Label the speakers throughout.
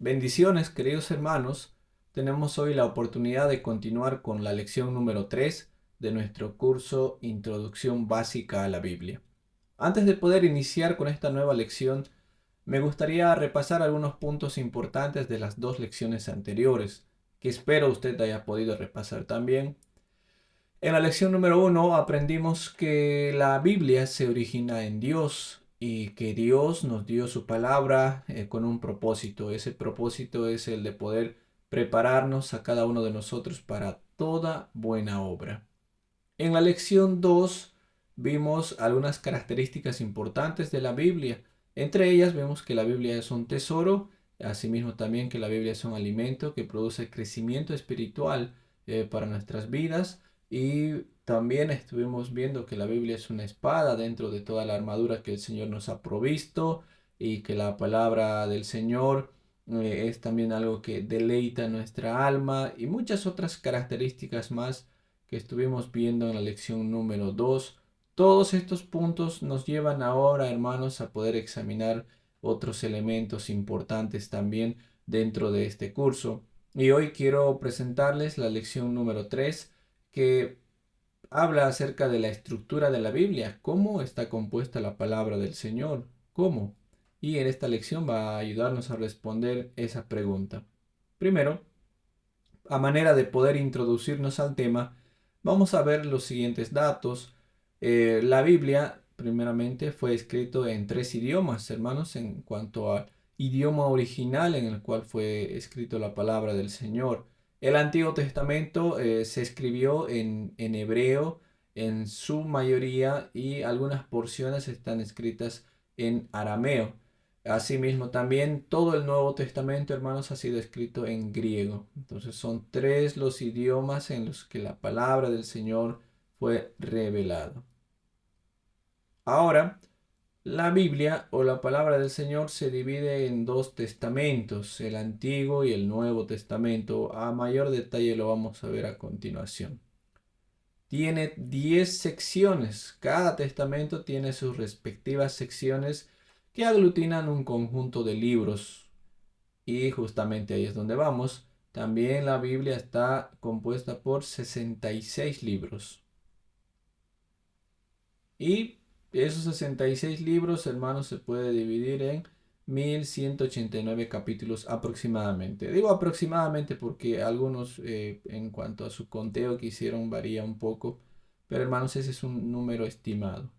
Speaker 1: Bendiciones, queridos hermanos. Tenemos hoy la oportunidad de continuar con la lección número 3 de nuestro curso Introducción Básica a la Biblia. Antes de poder iniciar con esta nueva lección, me gustaría repasar algunos puntos importantes de las dos lecciones anteriores, que espero usted haya podido repasar también. En la lección número 1 aprendimos que la Biblia se origina en Dios y que Dios nos dio su palabra con un propósito. Ese propósito es el de poder prepararnos a cada uno de nosotros para toda buena obra. En la lección 2 vimos algunas características importantes de la Biblia. Entre ellas vemos que la Biblia es un tesoro, asimismo también que la Biblia es un alimento que produce crecimiento espiritual para nuestras vidas, y también estuvimos viendo que la Biblia es una espada dentro de toda la armadura que el Señor nos ha provisto, y que la palabra del Señor es también algo que deleita nuestra alma, y muchas otras características más que estuvimos viendo en la lección número 2. Todos estos puntos nos llevan ahora, hermanos, a poder examinar otros elementos importantes también dentro de este curso. Y hoy quiero presentarles la lección número 3, que habla acerca de la estructura de la Biblia, cómo está compuesta la palabra del Señor, cómo. Y en esta lección va a ayudarnos a responder esa pregunta. Primero, a manera de poder introducirnos al tema, vamos a ver los siguientes datos. La Biblia, primeramente, fue escrito en 3 idiomas, hermanos, en cuanto al idioma original en el cual fue escrito la palabra del Señor. El Antiguo Testamento se escribió en hebreo en su mayoría, y algunas porciones están escritas en arameo. Asimismo, también todo el Nuevo Testamento, hermanos, ha sido escrito en griego. Entonces son 3 los idiomas en los que la palabra del Señor fue revelada. Ahora, la Biblia o la palabra del Señor se divide en 2 testamentos, el Antiguo y el Nuevo Testamento. A mayor detalle lo vamos a ver a continuación. Tiene 10 secciones. Cada testamento tiene sus respectivas secciones que aglutinan un conjunto de libros. Y justamente ahí es donde vamos. También la Biblia está compuesta por 66 libros. Y esos 66 libros, hermanos, se puede dividir en 1189 capítulos aproximadamente. Digo aproximadamente porque algunos en cuanto a su conteo que hicieron varía un poco. Pero hermanos, ese es un número estimado.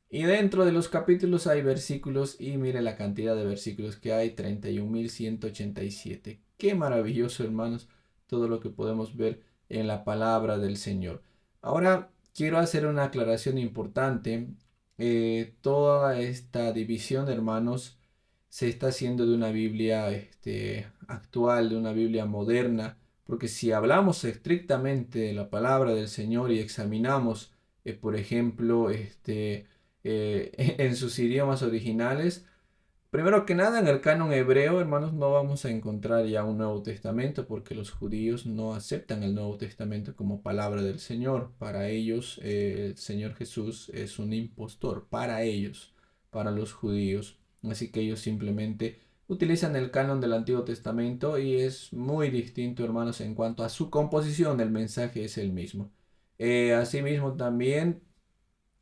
Speaker 1: Y dentro de los capítulos hay versículos, y mire la cantidad de versículos que hay: 31.187. Qué maravilloso, hermanos, todo lo que podemos ver en la palabra del Señor. Ahora quiero hacer una aclaración importante. Toda esta división, hermanos, se está haciendo de una Biblia actual, de una Biblia moderna, porque si hablamos estrictamente de la palabra del Señor y examinamos, por ejemplo, en sus idiomas originales. Primero que nada, en el canon hebreo, hermanos, no vamos a encontrar ya un Nuevo Testamento, porque los judíos no aceptan el Nuevo Testamento como palabra del Señor. Para ellos, el Señor Jesús es un impostor, para ellos, para los judíos. Así que ellos simplemente utilizan el canon del Antiguo Testamento, y es muy distinto, hermanos, en cuanto a su composición. El mensaje es el mismo. Asimismo, también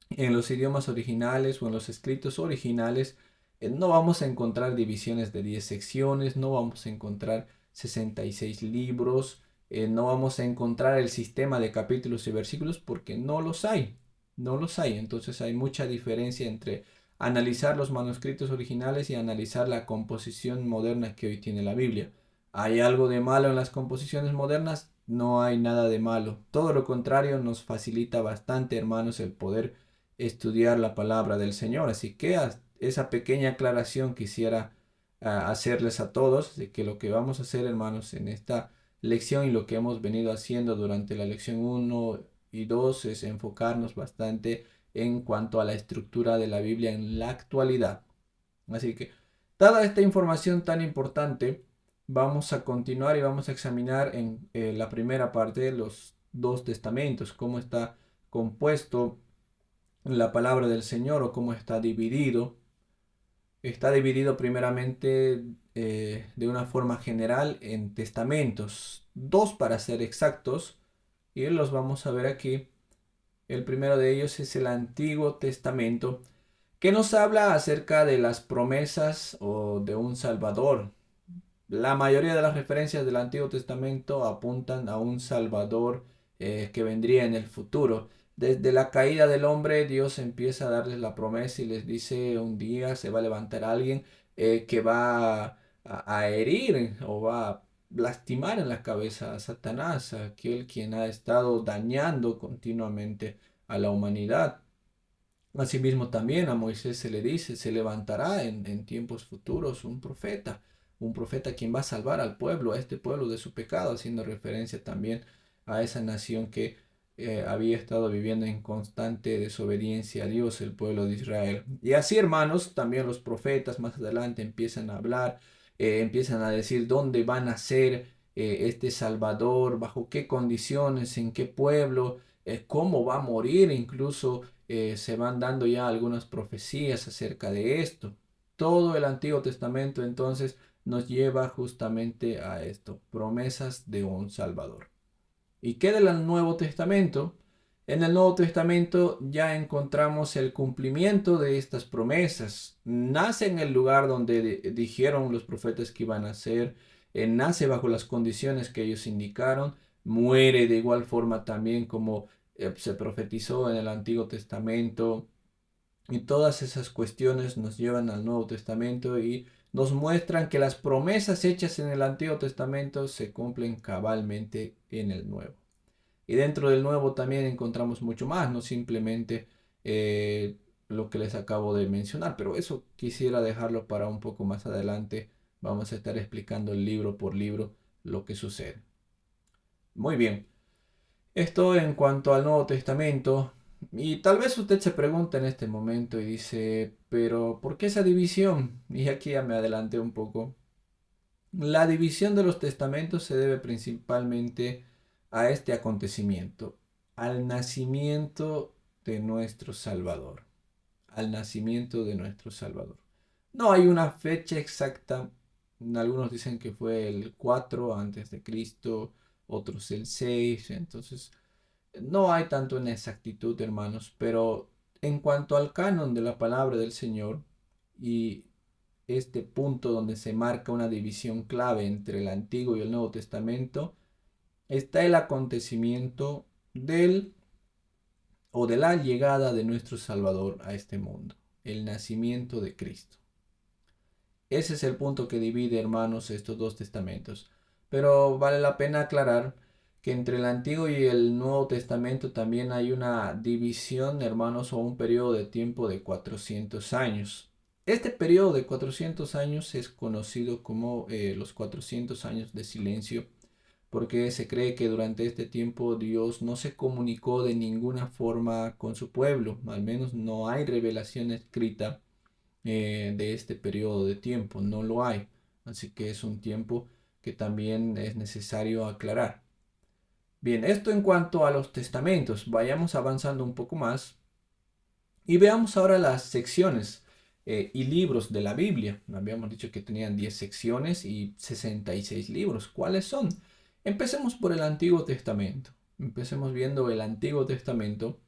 Speaker 1: en los idiomas originales o en los escritos originales, no vamos a encontrar divisiones de 10 secciones, no vamos a encontrar 66 libros, no vamos a encontrar el sistema de capítulos y versículos, porque no los hay, no los hay. Entonces hay mucha diferencia entre analizar los manuscritos originales y analizar la composición moderna que hoy tiene la Biblia. ¿Hay algo de malo en las composiciones modernas? No hay nada de malo. Todo lo contrario, nos facilita bastante, hermanos, el poder estudiar la palabra del Señor. Así que esa pequeña aclaración quisiera hacerles a todos, de que lo que vamos a hacer, hermanos, en esta lección, y lo que hemos venido haciendo durante la lección 1 y 2, es enfocarnos bastante en cuanto a la estructura de la Biblia en la actualidad. Así que, dada esta información tan importante, vamos a continuar y vamos a examinar en la primera parte de los 2 testamentos, cómo está compuesto la palabra del Señor, o cómo está dividido. está dividido primeramente de una forma general en testamentos, dos para ser exactos, y los vamos a ver aquí. El primero de ellos es el Antiguo Testamento, que nos habla acerca de las promesas o de un Salvador. La mayoría de las referencias del Antiguo Testamento apuntan a un Salvador que vendría en el futuro. Desde la caída del hombre, Dios empieza a darles la promesa y les dice un día se va a levantar alguien que va a herir o va a lastimar en la cabeza a Satanás, a aquel quien ha estado dañando continuamente a la humanidad. Asimismo también a Moisés se le dice, se levantará en tiempos futuros un profeta quien va a salvar al pueblo, a este pueblo de su pecado, haciendo referencia también a esa nación que había estado viviendo en constante desobediencia a Dios, el pueblo de Israel. Y así, hermanos, también los profetas más adelante empiezan a hablar, empiezan a decir dónde van a ser este Salvador, bajo qué condiciones, en qué pueblo, cómo va a morir, incluso se van dando ya algunas profecías acerca de esto. Todo el Antiguo Testamento entonces nos lleva justamente a esto, promesas de un Salvador. ¿Y qué del Nuevo Testamento? En el Nuevo Testamento ya encontramos el cumplimiento de estas promesas. Nace en el lugar donde dijeron los profetas que iban a ser, nace bajo las condiciones que ellos indicaron, muere de igual forma también como se profetizó en el Antiguo Testamento. Y todas esas cuestiones nos llevan al Nuevo Testamento y nos muestran que las promesas hechas en el Antiguo Testamento se cumplen cabalmente en el Nuevo. Y dentro del Nuevo también encontramos mucho más, no simplemente lo que les acabo de mencionar, pero eso quisiera dejarlo para un poco más adelante. Vamos a estar explicando libro por libro lo que sucede. Muy bien. Esto en cuanto al Nuevo Testamento. Y tal vez usted se pregunta en este momento y dice, pero ¿por qué esa división? Y aquí ya me adelanté un poco. La división de los testamentos se debe principalmente a este acontecimiento, al nacimiento de nuestro Salvador, al nacimiento de nuestro Salvador. No hay una fecha exacta, algunos dicen que fue el 4 antes de Cristo, otros el 6, entonces no hay tanto en exactitud, hermanos, pero en cuanto al canon de la palabra del Señor y este punto donde se marca una división clave entre el Antiguo y el Nuevo Testamento, está el acontecimiento del o de la llegada de nuestro Salvador a este mundo, el nacimiento de Cristo. Ese es el punto que divide, hermanos, estos dos testamentos. Pero vale la pena aclarar que entre el Antiguo y el Nuevo Testamento también hay una división, hermanos, o un periodo de tiempo de 400 años. Este periodo de 400 años es conocido como los 400 años de silencio, porque se cree que durante este tiempo Dios no se comunicó de ninguna forma con su pueblo, al menos no hay revelación escrita de este periodo de tiempo, no lo hay. Así que es un tiempo que también es necesario aclarar. Bien, esto en cuanto a los testamentos, vayamos avanzando un poco más y veamos ahora las secciones y libros de la Biblia. Habíamos dicho que tenían 10 secciones y 66 libros. ¿Cuáles son? Empecemos por el Antiguo Testamento. Empecemos viendo el Antiguo Testamento.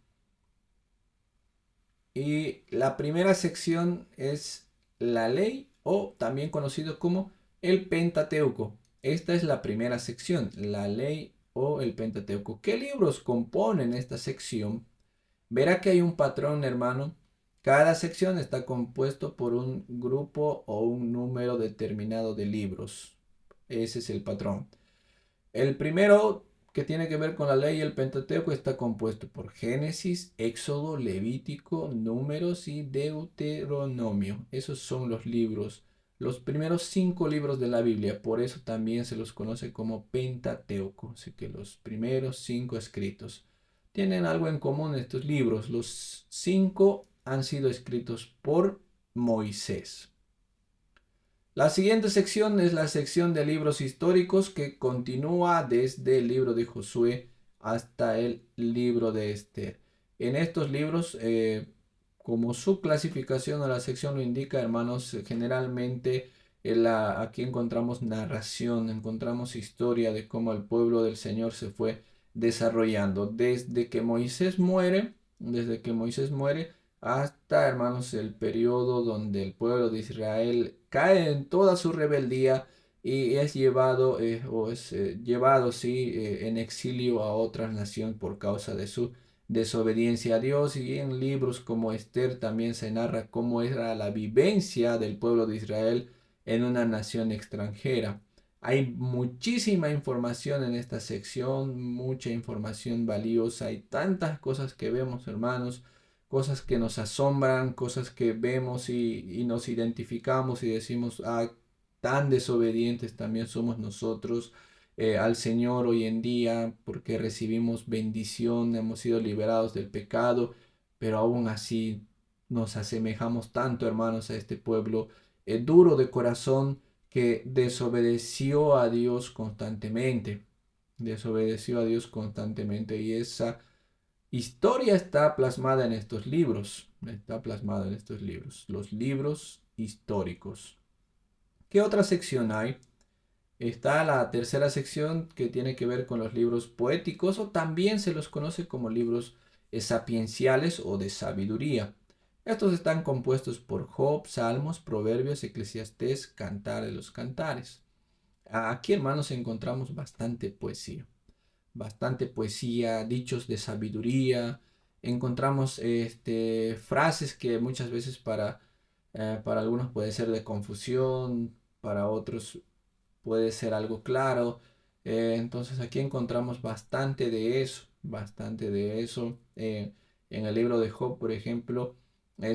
Speaker 1: Y la primera sección es la ley o también conocido como el Pentateuco. Esta es la primera sección, la ley o el Pentateuco. ¿Qué libros componen esta sección? Verá que hay un patrón, hermano. Cada sección está compuesto por un grupo o un número determinado de libros. Ese es el patrón. El primero, que tiene que ver con la ley y el Pentateuco, está compuesto por Génesis, Éxodo, Levítico, Números y Deuteronomio. Esos son los libros, los primeros 5 libros de la Biblia. Por eso también se los conoce como Pentateuco. Así que los primeros 5 escritos. Tienen algo en común estos libros. Los 5 han sido escritos por Moisés. La siguiente sección es la sección de libros históricos que continúa desde el libro de Josué hasta el libro de Esther. En estos libros como su clasificación o la sección lo indica, hermanos, generalmente aquí encontramos narración, encontramos historia de cómo el pueblo del Señor se fue desarrollando desde que Moisés muere hasta, hermanos, el periodo donde el pueblo de Israel cae en toda su rebeldía y es llevado, sí, en exilio a otra nación por causa de su desobediencia a Dios. Y en libros como Esther también se narra cómo era la vivencia del pueblo de Israel en una nación extranjera. Hay muchísima información en esta sección, mucha información valiosa. Hay tantas cosas que vemos, hermanos, cosas que nos asombran, cosas que vemos y nos identificamos y decimos, ah, tan desobedientes también somos nosotros al Señor hoy en día, porque recibimos bendición, hemos sido liberados del pecado, pero aún así nos asemejamos tanto, hermanos, a este pueblo duro de corazón que desobedeció a Dios constantemente. Desobedeció a Dios constantemente. Y esa historia está plasmada en estos libros. Está plasmada en estos libros. Los libros históricos. ¿Qué otra sección hay? Está la tercera sección que tiene que ver con los libros poéticos o también se los conoce como libros sapienciales o de sabiduría. Estos están compuestos por Job, Salmos, Proverbios, Eclesiastés, Cantar de los Cantares. Aquí, hermanos, encontramos bastante poesía, dichos de sabiduría. Encontramos frases que muchas veces para algunos puede ser de confusión, para otros puede ser algo claro. Entonces aquí encontramos bastante de eso. En el libro de Job, por ejemplo,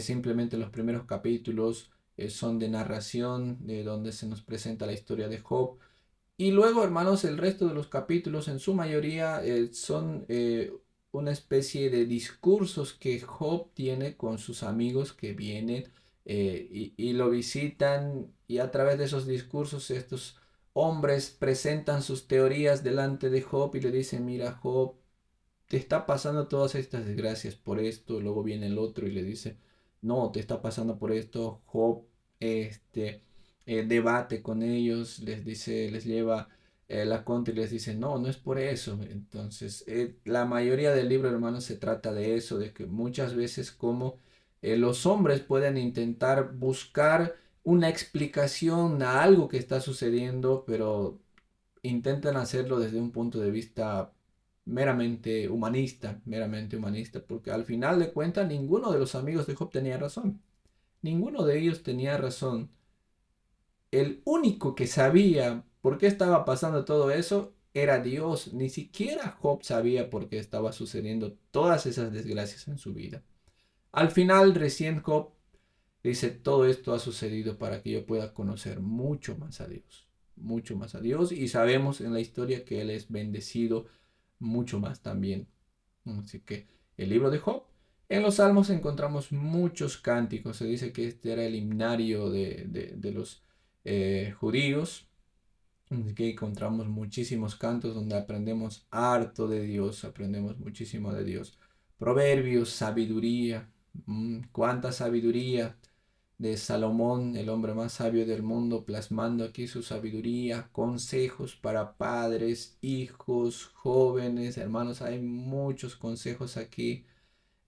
Speaker 1: simplemente los primeros capítulos son de narración, de donde se nos presenta la historia de Job. Y luego, hermanos, el resto de los capítulos, en su mayoría, son una especie de discursos que Job tiene con sus amigos que vienen y lo visitan. Y a través de esos discursos, estos hombres presentan sus teorías delante de Job y le dicen, mira, Job, te está pasando todas estas desgracias por esto. Luego viene el otro y le dice, no, te está pasando por esto. Job, debate con ellos, les dice, les lleva la contra y les dice, no, no es por eso. Entonces, la mayoría del libro, hermanos, se trata de eso, de que muchas veces como los hombres pueden intentar buscar una explicación a algo que está sucediendo, pero intentan hacerlo desde un punto de vista meramente humanista, porque al final de cuentas ninguno de los amigos de Job tenía razón. Ninguno de ellos tenía razón. El único que sabía por qué estaba pasando todo eso era Dios. Ni siquiera Job sabía por qué estaba sucediendo todas esas desgracias en su vida. Al final, recién Job dice, todo esto ha sucedido para que yo pueda conocer mucho más a Dios, y sabemos en la historia que Él es bendecido mucho más también. Así que el libro de Job. En los Salmos encontramos muchos cánticos. Se dice que este era el himnario de los judíos. Así que encontramos muchísimos cantos donde aprendemos harto de Dios, aprendemos muchísimo de Dios. Proverbios, sabiduría. Cuánta sabiduría de Salomón, el hombre más sabio del mundo, plasmando aquí su sabiduría, consejos para padres, hijos, jóvenes, hermanos. Hay muchos consejos aquí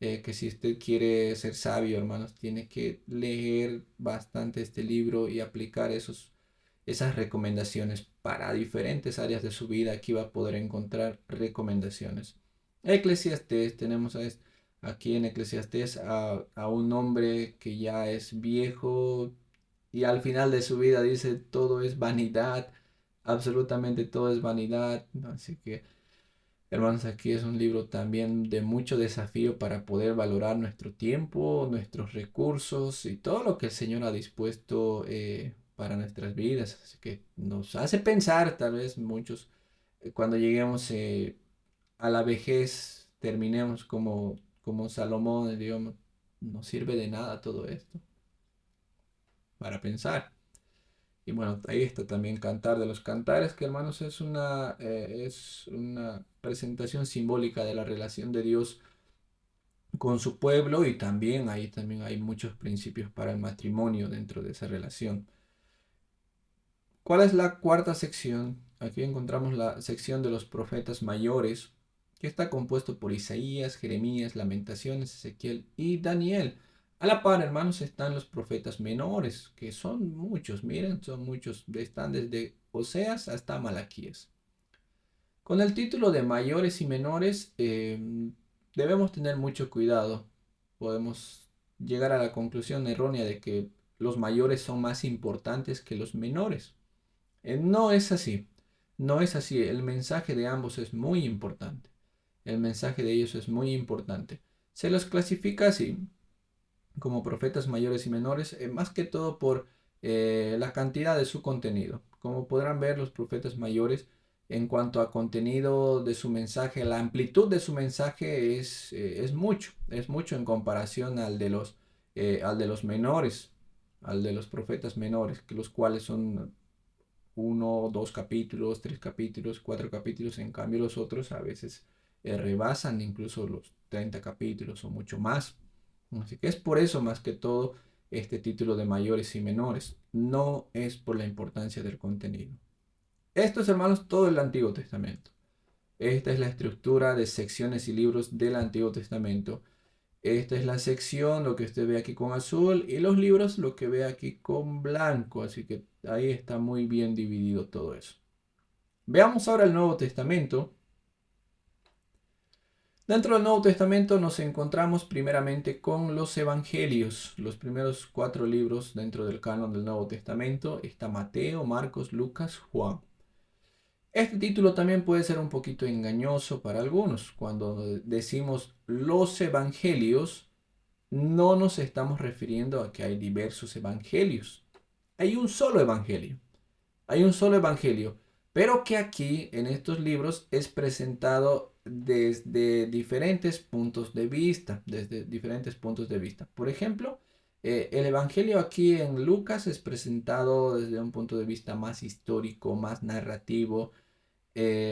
Speaker 1: que si usted quiere ser sabio, hermanos, tiene que leer bastante este libro y aplicar esas recomendaciones para diferentes áreas de su vida. Aquí va a poder encontrar recomendaciones. Eclesiastés, tenemos aquí en Eclesiastés a un hombre que ya es viejo y al final de su vida dice todo es vanidad, absolutamente todo es vanidad. Así que, hermanos, aquí es un libro también de mucho desafío para poder valorar nuestro tiempo, nuestros recursos y todo lo que el Señor ha dispuesto para nuestras vidas. Así que nos hace pensar, tal vez muchos, cuando lleguemos a la vejez, terminemos como Salomón, digamos, no sirve de nada todo esto para pensar. Y bueno, ahí está también Cantar de los Cantares, que, hermanos, es una presentación simbólica de la relación de Dios con su pueblo, y también ahí también hay muchos principios para el matrimonio dentro de esa relación. ¿Cuál es la cuarta sección? Aquí encontramos la sección de los profetas mayores, que está compuesto por Isaías, Jeremías, Lamentaciones, Ezequiel y Daniel. A la par, hermanos, están los profetas menores, que son muchos, miren, son muchos, están desde Oseas hasta Malaquías. Con el título de mayores y menores, debemos tener mucho cuidado. Podemos llegar a la conclusión errónea de que los mayores son más importantes que los menores. No es así. No es así. El mensaje de ambos es muy importante. El mensaje de ellos es muy importante. Se los clasifica así, como profetas mayores y menores, más que todo por la cantidad de su contenido. Como podrán ver, los profetas mayores, en cuanto a contenido de su mensaje, la amplitud de su mensaje es mucho en comparación al de los menores, al de los profetas menores, que los cuales son uno, dos capítulos, tres capítulos, cuatro capítulos. En cambio, los otros a veces rebasan incluso los 30 capítulos o mucho más. Así que es por eso más que todo este título de mayores y menores. No es por la importancia del contenido. Esto es, hermanos, todo el Antiguo Testamento. Esta es la estructura de secciones y libros del Antiguo Testamento. Esta es la sección, lo que usted ve aquí con azul, y los libros, lo que ve aquí con blanco. Así que ahí está muy bien dividido todo eso. Veamos ahora el Nuevo Testamento. Dentro del Nuevo Testamento nos encontramos primeramente con los Evangelios, los primeros 4 libros dentro del canon del Nuevo Testamento. Está Mateo, Marcos, Lucas, Juan. Este título también puede ser un poquito engañoso para algunos. Cuando decimos los Evangelios, no nos estamos refiriendo a que hay diversos evangelios. Hay un solo evangelio. Hay un solo evangelio, pero que aquí en estos libros es presentado desde diferentes puntos de vista, desde diferentes puntos de vista. Por ejemplo, el evangelio aquí en Lucas es presentado desde un punto de vista más histórico, más narrativo.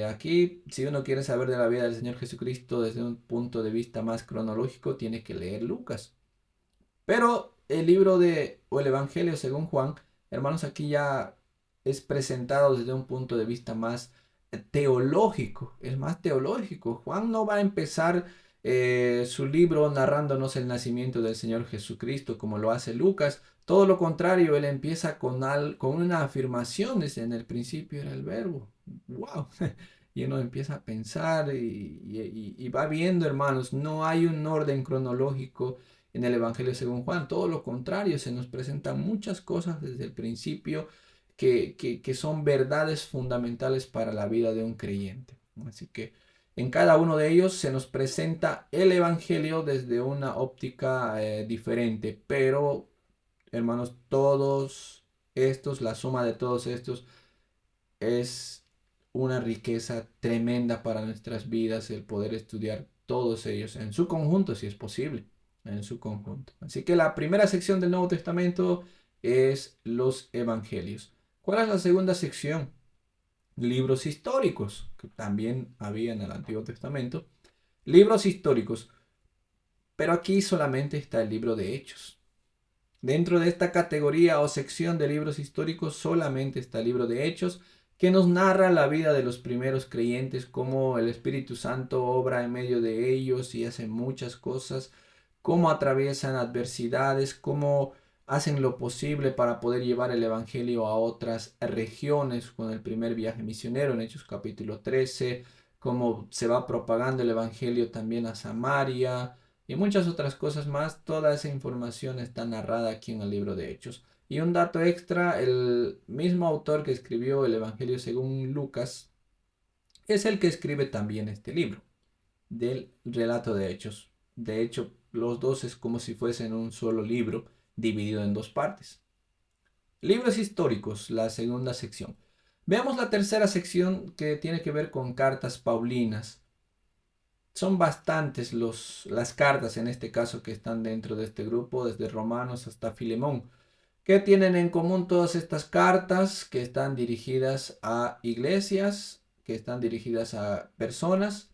Speaker 1: Aquí, si uno quiere saber de la vida del Señor Jesucristo desde un punto de vista más cronológico, tiene que leer Lucas. Pero el libro o el Evangelio según Juan, hermanos, aquí ya es presentado desde un punto de vista más teológico, es más teológico. Juan no va a empezar su libro narrándonos el nacimiento del Señor Jesucristo como lo hace Lucas. Todo lo contrario, él empieza con una afirmación, desde en el principio era el verbo. ¡Wow! Y uno empieza a pensar y va viendo, hermanos, no hay un orden cronológico en el Evangelio según Juan. Todo lo contrario, se nos presentan muchas cosas desde el principio que son verdades fundamentales para la vida de un creyente. Así que en cada uno de ellos se nos presenta el Evangelio desde una óptica diferente, pero hermanos, todos estos, la suma de todos estos es una riqueza tremenda para nuestras vidas, el poder estudiar todos ellos en su conjunto, si es posible, en su conjunto. Así que la primera sección del Nuevo Testamento es los evangelios. ¿Cuál es la segunda sección? Libros históricos, que también había en el Antiguo Testamento. Libros históricos, pero aquí solamente está el libro de Hechos. Dentro de esta categoría o sección de libros históricos solamente está el libro de Hechos, que nos narra la vida de los primeros creyentes, cómo el Espíritu Santo obra en medio de ellos y hace muchas cosas, cómo atraviesan adversidades, cómo hacen lo posible para poder llevar el Evangelio a otras regiones con el primer viaje misionero en Hechos capítulo 13, cómo se va propagando el Evangelio también a Samaria y muchas otras cosas más. Toda esa información está narrada aquí en el libro de Hechos. Y un dato extra, el mismo autor que escribió el Evangelio según Lucas es el que escribe también este libro del relato de Hechos. De hecho, los dos es como si fuesen un solo libro dividido en dos partes. Libros históricos, la segunda sección. Veamos la tercera sección, que tiene que ver con cartas paulinas. Son bastantes las cartas en este caso que están dentro de este grupo, desde Romanos hasta Filemón. ¿Qué tienen en común todas estas cartas? Que están dirigidas a iglesias, que están dirigidas a personas,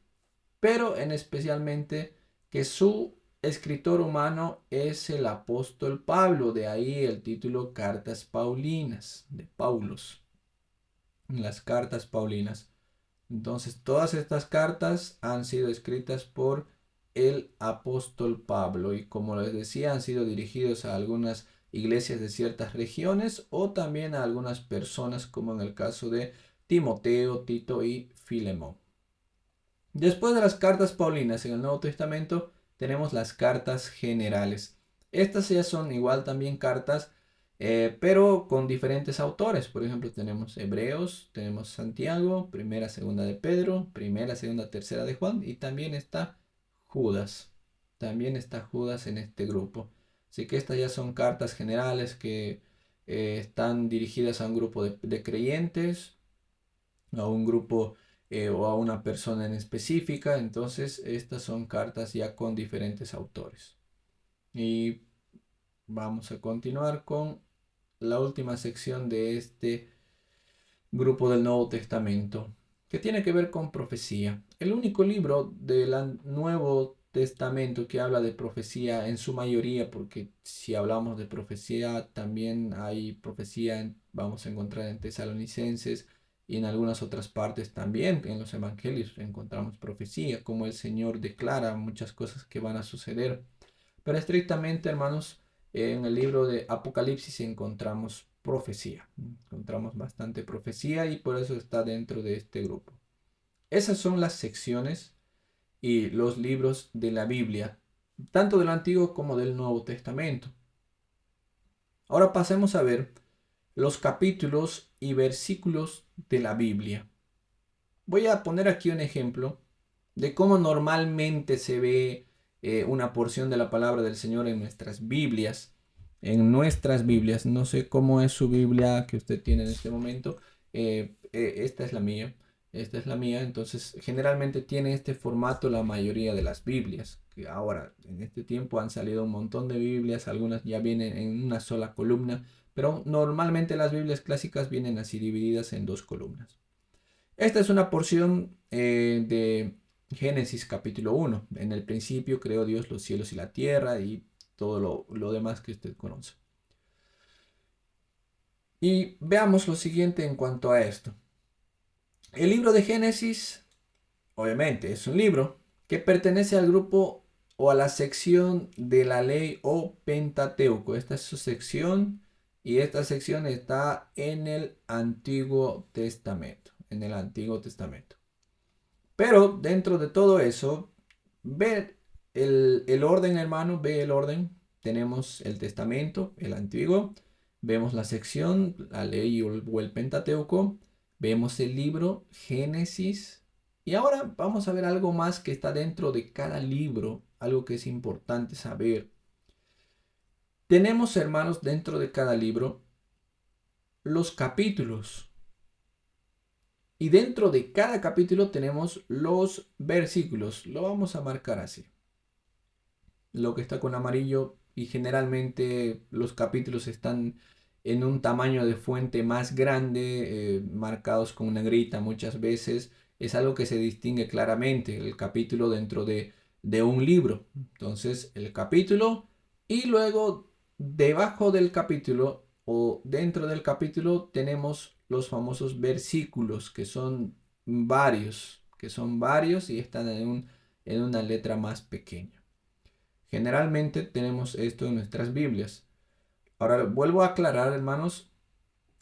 Speaker 1: pero en especialmente que su escritor humano es el apóstol Pablo, de ahí el título Cartas Paulinas, de Paulos, las cartas Paulinas. Entonces, todas estas cartas han sido escritas por el apóstol Pablo y como les decía, han sido dirigidos a algunas iglesias de ciertas regiones o también a algunas personas, como en el caso de Timoteo, Tito y Filemón. Después de las cartas paulinas en el Nuevo Testamento, tenemos las cartas generales. Estas ya son igual también cartas, pero con diferentes autores. Por ejemplo, tenemos Hebreos, tenemos Santiago, Primera, Segunda de Pedro, Primera, Segunda, Tercera de Juan y también está Judas. También está Judas en este grupo. Así que estas ya son cartas generales que están dirigidas a un grupo de creyentes, a un grupo o a una persona en específica. Entonces, estas son cartas ya con diferentes autores. Y vamos a continuar con la última sección de este grupo del Nuevo Testamento, que tiene que ver con profecía. El único libro del Nuevo Testamento que habla de profecía en su mayoría, porque si hablamos de profecía, también hay profecía, vamos a encontrar en Tesalonicenses y en algunas otras partes también, en los evangelios encontramos profecía, como el Señor declara muchas cosas que van a suceder. Pero estrictamente, hermanos, en el libro de Apocalipsis encontramos profecía. Encontramos bastante profecía y por eso está dentro de este grupo. Esas son las secciones y los libros de la Biblia, tanto del Antiguo como del Nuevo Testamento. Ahora pasemos a ver los capítulos y versículos de la Biblia. Voy a poner aquí un ejemplo de cómo normalmente se ve una porción de la palabra del Señor en nuestras Biblias. En nuestras Biblias, no sé cómo es su Biblia que usted tiene en este momento. Esta es la mía. Esta es la mía. Entonces, generalmente tiene este formato la mayoría de las Biblias. Que ahora, en este tiempo han salido un montón de Biblias. Algunas ya vienen en una sola columna. Pero normalmente las Biblias clásicas vienen así divididas en dos columnas. Esta es una porción de Génesis capítulo 1. En el principio creó Dios los cielos y la tierra y todo lo demás que usted conoce. Y veamos lo siguiente en cuanto a esto. El libro de Génesis, obviamente, es un libro que pertenece al grupo o a la sección de la ley o Pentateuco. Esta es su sección y esta sección está en el Antiguo Testamento. En el Antiguo Testamento. Pero dentro de todo eso, ve el orden, hermano, ve el orden. Tenemos el Testamento, el Antiguo, vemos la sección, la ley o el Pentateuco, vemos el libro, Génesis. Y ahora vamos a ver algo más que está dentro de cada libro, algo que es importante saber. Tenemos, hermanos, dentro de cada libro los capítulos. Y dentro de cada capítulo tenemos los versículos. Lo vamos a marcar así. Lo que está con amarillo y generalmente los capítulos están en un tamaño de fuente más grande, marcados con negrita muchas veces. Es algo que se distingue claramente el capítulo dentro de un libro. Entonces el capítulo y luego debajo del capítulo o dentro del capítulo tenemos los famosos versículos que son varios y están en una letra más pequeña. Generalmente tenemos esto en nuestras Biblias. Ahora vuelvo a aclarar, hermanos,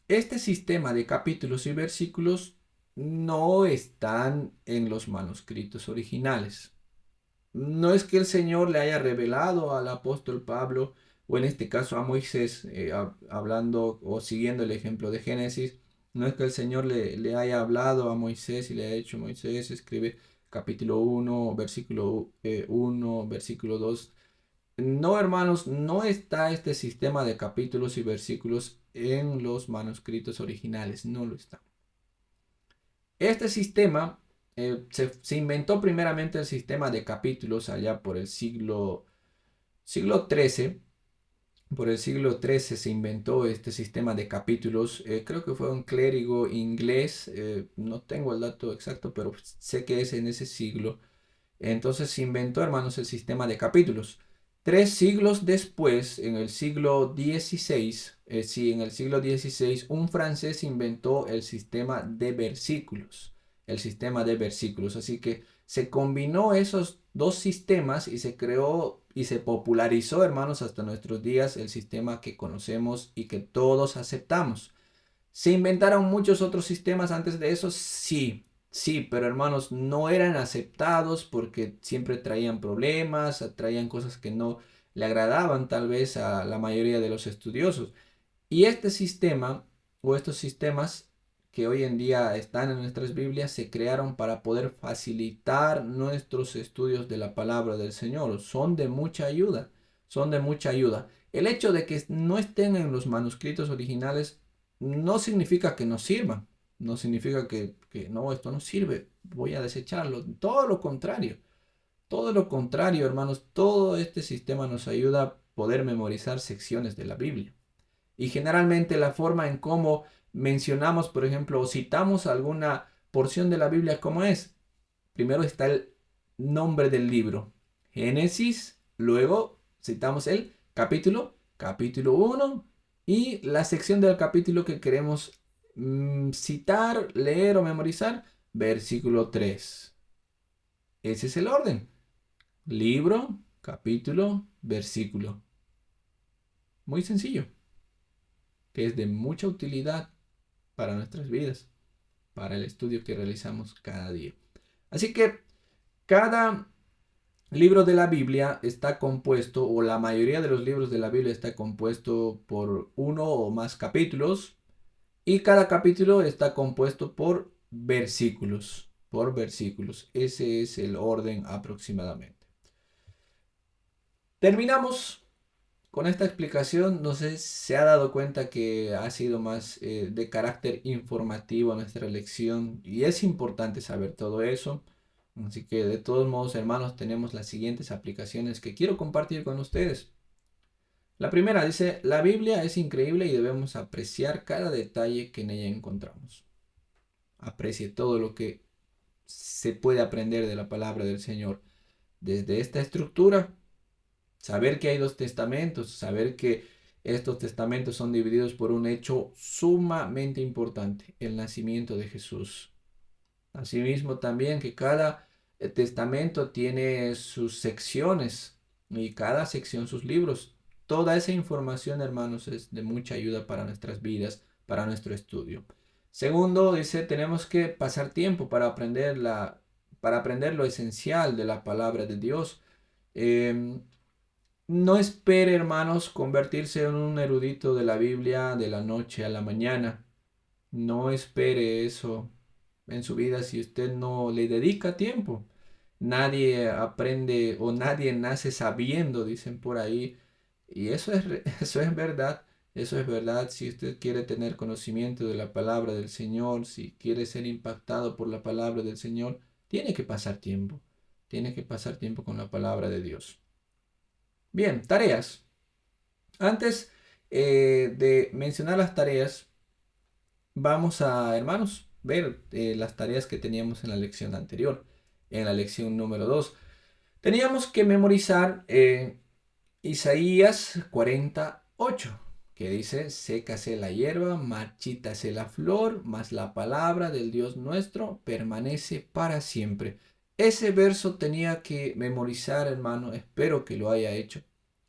Speaker 1: este sistema de capítulos y versículos no están en los manuscritos originales. No es que el Señor le haya revelado al apóstol Pablo, o en este caso a Moisés, hablando o siguiendo el ejemplo de Génesis, no es que el Señor le haya hablado a Moisés y le haya dicho: Moisés, escribe capítulo 1, versículo 1, versículo 2. No, hermanos, no está este sistema de capítulos y versículos en los manuscritos originales, no lo está. Este sistema se inventó primeramente el sistema de capítulos allá por el siglo XIII. Por el siglo XIII se inventó este sistema de capítulos. Creo que fue un clérigo inglés, no tengo el dato exacto, pero sé que es en ese siglo. Entonces se inventó, hermanos, el sistema de capítulos. 3 siglos después, en el siglo XVI, sí, en el siglo XVI, un francés inventó el sistema de versículos. El sistema de versículos. Así que se combinó esos dos sistemas y se creó y se popularizó, hermanos, hasta nuestros días el sistema que conocemos y que todos aceptamos. ¿Se inventaron muchos otros sistemas antes de eso? Sí, sí, pero hermanos, no eran aceptados porque siempre traían problemas, traían cosas que no le agradaban tal vez a la mayoría de los estudiosos. Y este sistema o estos sistemas que hoy en día están en nuestras Biblias se crearon para poder facilitar nuestros estudios de la palabra del Señor. Son de mucha ayuda, son de mucha ayuda. El hecho de que no estén en los manuscritos originales no significa que no sirvan, no significa que no, esto no sirve, voy a desecharlo. Todo lo contrario, hermanos, todo este sistema nos ayuda a poder memorizar secciones de la Biblia. Y generalmente la forma en cómo mencionamos, por ejemplo, o citamos alguna porción de la Biblia, ¿cómo es? Primero está el nombre del libro, Génesis, luego citamos el capítulo 1 y la sección del capítulo que queremos citar, leer o memorizar, versículo 3. Ese es el orden. Libro, capítulo, versículo. Muy sencillo, que es de mucha utilidad para nuestras vidas, para el estudio que realizamos cada día. Así que cada libro de la Biblia está compuesto, o la mayoría de los libros de la Biblia está compuesto por uno o más capítulos, y cada capítulo está compuesto por versículos, por versículos. Ese es el orden aproximadamente. Terminamos con esta explicación. No sé si se ha dado cuenta que ha sido más de carácter informativo nuestra lección y es importante saber todo eso. Así que de todos modos, hermanos, tenemos las siguientes aplicaciones que quiero compartir con ustedes. La primera dice, la Biblia es increíble y debemos apreciar cada detalle que en ella encontramos. Aprecie todo lo que se puede aprender de la palabra del Señor. Desde esta estructura, saber que hay dos testamentos, saber que estos testamentos son divididos por un hecho sumamente importante, el nacimiento de Jesús. Asimismo también que cada testamento tiene sus secciones y cada sección sus libros. Toda esa información, hermanos, es de mucha ayuda para nuestras vidas, para nuestro estudio. Segundo, dice, tenemos que pasar tiempo para aprender lo esencial de la palabra de Dios. No espere, hermanos, convertirse en un erudito de la Biblia de la noche a la mañana. No espere eso en su vida si usted no le dedica tiempo. Nadie aprende o nadie nace sabiendo, dicen por ahí. Y eso es, eso es verdad. Eso es verdad. Si usted quiere tener conocimiento de la palabra del Señor, si quiere ser impactado por la palabra del Señor, tiene que pasar tiempo. Tiene que pasar tiempo con la palabra de Dios. Bien, tareas. Antes de mencionar las tareas, vamos a, hermanos, ver las tareas que teníamos en la lección anterior, en la lección número 2. Teníamos que memorizar Isaías 48, que dice, sécase la hierba, marchítase la flor, mas la palabra del Dios nuestro permanece para siempre. Ese verso tenía que memorizar, hermano, espero que lo haya hecho.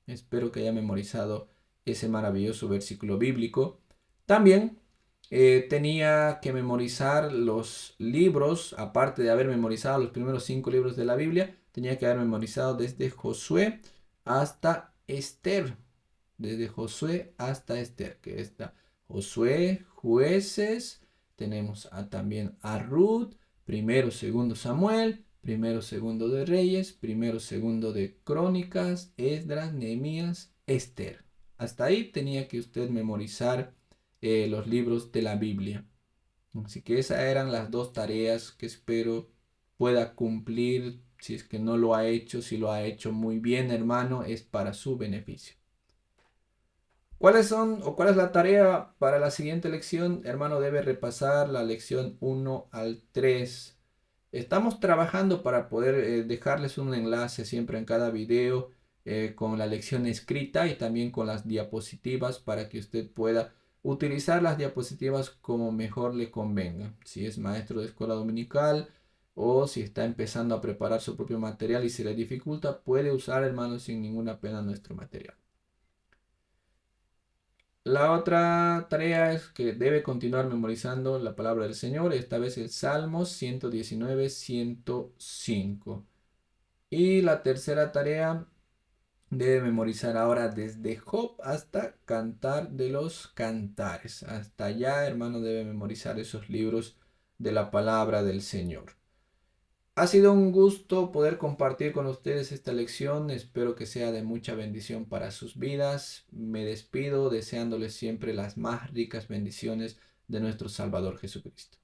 Speaker 1: Espero que haya memorizado ese maravilloso versículo bíblico. También tenía que memorizar los libros, aparte de haber memorizado los primeros 5 libros de la Biblia, tenía que haber memorizado desde Josué hasta Esther. Desde Josué hasta Esther, que está Josué, Jueces, tenemos también a Ruth, primero, segundo Samuel, primero, segundo de Reyes, primero, segundo de Crónicas, Esdras, Nehemías, Esther. Hasta ahí tenía que usted memorizar los libros de la Biblia. Así que esas eran las dos tareas que espero pueda cumplir. Si es que no lo ha hecho, si lo ha hecho muy bien, hermano, es para su beneficio. ¿Cuáles son o cuál es la tarea para la siguiente lección? Hermano, debe repasar la lección 1 al 3. Estamos trabajando para poder dejarles un enlace siempre en cada video con la lección escrita y también con las diapositivas para que usted pueda utilizar las diapositivas como mejor le convenga. Si es maestro de escuela dominical o si está empezando a preparar su propio material y se le dificulta, puede usar, hermano, sin ninguna pena nuestro material. La otra tarea es que debe continuar memorizando la palabra del Señor, esta vez el Salmo 119, 105. Y la tercera tarea debe memorizar ahora desde Job hasta Cantar de los Cantares. Hasta allá, hermano, debe memorizar esos libros de la palabra del Señor. Ha sido un gusto poder compartir con ustedes esta lección. Espero que sea de mucha bendición para sus vidas. Me despido deseándoles siempre las más ricas bendiciones de nuestro Salvador Jesucristo.